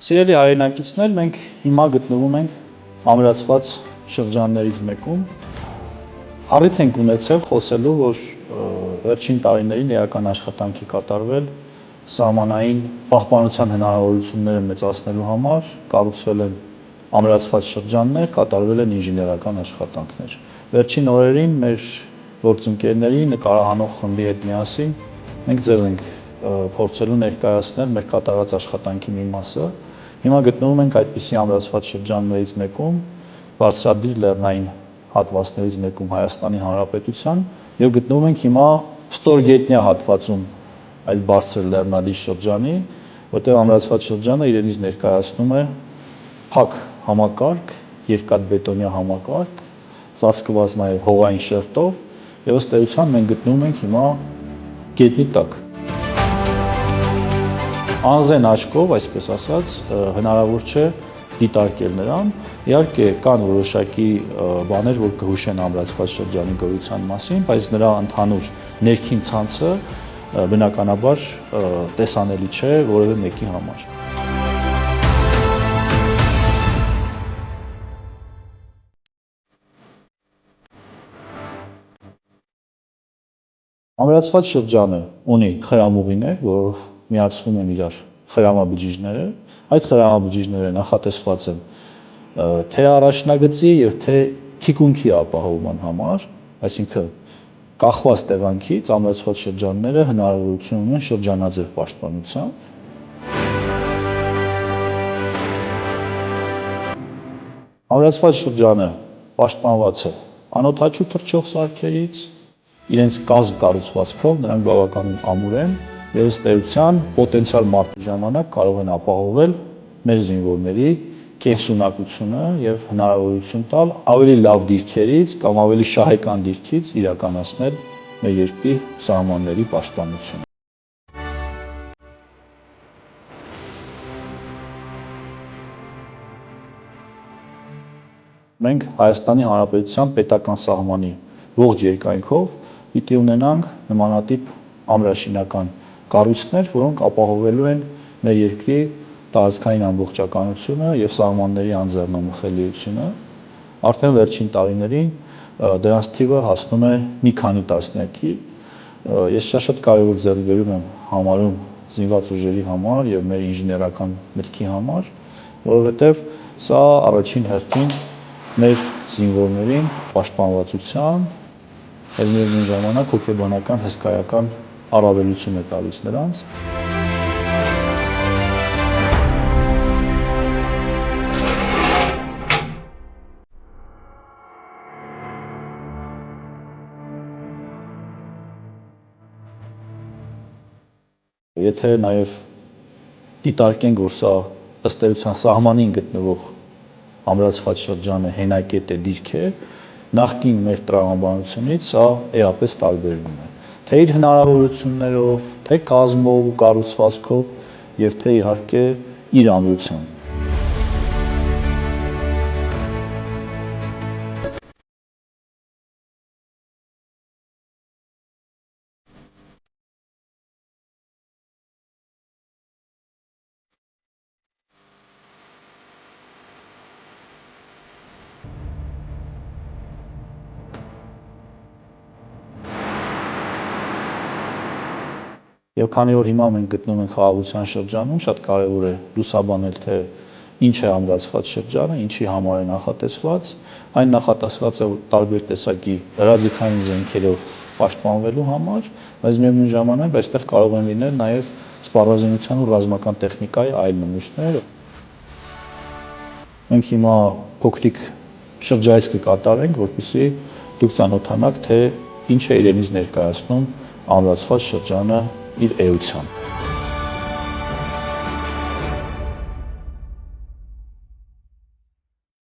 Սիրելի հայրենակիցներ, մենք հիմա գտնվում ենք ամրացված շրջաններից մեկում։ Առիթ ենք ունեցել խոսելու, որ վերջին տարիներին էական աշխատանք է կատարվել սահմանային պահպանության հնարավորությունները մեծացնելու համար, կառուցվել են ամրացված շրջաններ, կատարվել են ինժեներական աշխատանքներ։ Վերջին օրերին մեր գործընկերների նկարահանող խմբի հետ միասին մենք ձեզ ենք փորձելու ներկայացնել մեր կատարած աշխատանքի մի մասը։ Հիմա գտնվում ենք այդպիսի ամրացված շրջաններից մեկում, բարձրադիր լեռնային հատվածներից մեկում Հայաստանի Հանրապետության եւ գտնվում ենք հիմա ստորգետնյա հատվածում այդ բարձր լեռնադիր շրջանի, որտեղ ամրացված շրջանը իրենից ներկայացնում է փակ համակարգ, երկաթբետոնյա համակարգ, ծածկված նաեւ հողային շերտով եւ ըստ էության մենք գտնվում ենք հիմա գետնի տակ։ Անզեն աչքով, այսպես ասած, հնարավոր չէ դիտարկել նրան։ Իհարկե կան որոշակի բաներ, որ կհուշեն ամրացված շրջանի գոյության մասին, բայց նրա ընդհանուր ներքին ցանցը բնականաբար տեսանելի չէ որևէ մեկի համար։ Ամրացված շրջանը ունի խրամուղիներ, որով միացվում են իրար խրամաբջիջները։ Այդ խրամաբջիջները նախատեսված են թե առաջնագծի եւ թե թիկունքի ապահովման համար, այսինքն կախված տեղանքից ամրացված շրջանները հնարավորություն ունեն շրջանաձև պաշտպանության։ Ամրացված շրջանը պաշտպանված է անօդաչու թռչող սարքերից, իրենց կազմ կառուցվածքով նրանք բավականին ամուր են եւ ըստ էության պոտենցիալ մարտի ժամանակ կարող են ապահովել մեր զինվորների կենսունակությունը եւ հնարավորություն տալ ավելի լավ դիրքերից կամ ավելի շահեկան դիրքից իրականացնել մեր երկրի սահմանների պաշտպանությունը։ Մենք Հայաստանի Հանրապետության պետական սահմանի ողջ երկայնքով պիտի ունենանք նմանատիպ ամրաշինական կառույցներ, որոնք ապահովելու են մեր երկրի տարածքային ամբողջականությունը եւ սահմանների անձեռնամխելիությունը։ Արդեն վերջին տարիներին դրանց թիվը հասնում է մի քանի տասնյակի։ Ես շատ կարևոր ձեռքբերում եմ համարում զինված ուժերի համար եւ մեր ինժեներական մտքի համար, որովհետեւ սա առաջին հերթին մեր զինվորներին պաշտպանվածության, միևնույն ժամանակ հոգեբանական հսկայական առավելություն է տալիս նրանց։ Եթե նաև դիտարկենք, որ սա ըստ էության սահմանին գտնվող ամրացված շրջանը հենակետ է, դիրք է, նախկին մեր տրամաբանությունից սա էապես տարբերվում է, թե իր հնարավորություններով, թե կազմով ու կառուցվածքով եւ թե իհարկե իր ամրությամբ։ Եվ քանի որ հիմա մենք գտնվում ենք խաղաղության շրջանում, շատ կարևոր է լուսաբանել, թե ինչ է ամրացված շրջանը, ինչի համար է նախատեսված։ Այն նախատեսված է տարբեր տեսակի հրաձգային զենքերով պաշտպանվելու համար, բայց միևնույն ժամանակ այստեղ կարող են լինել նաև սպառազինության ու ռազմական տեխնիկայի այլ նմուշներ։ Մենք հիմա փոքրիկ շրջայց կկատարենք, որպեսզի դուք ծանոթանաք, թե ինչ է իրենից ներկայացնում ամրացված շրջանը իր էությամբ։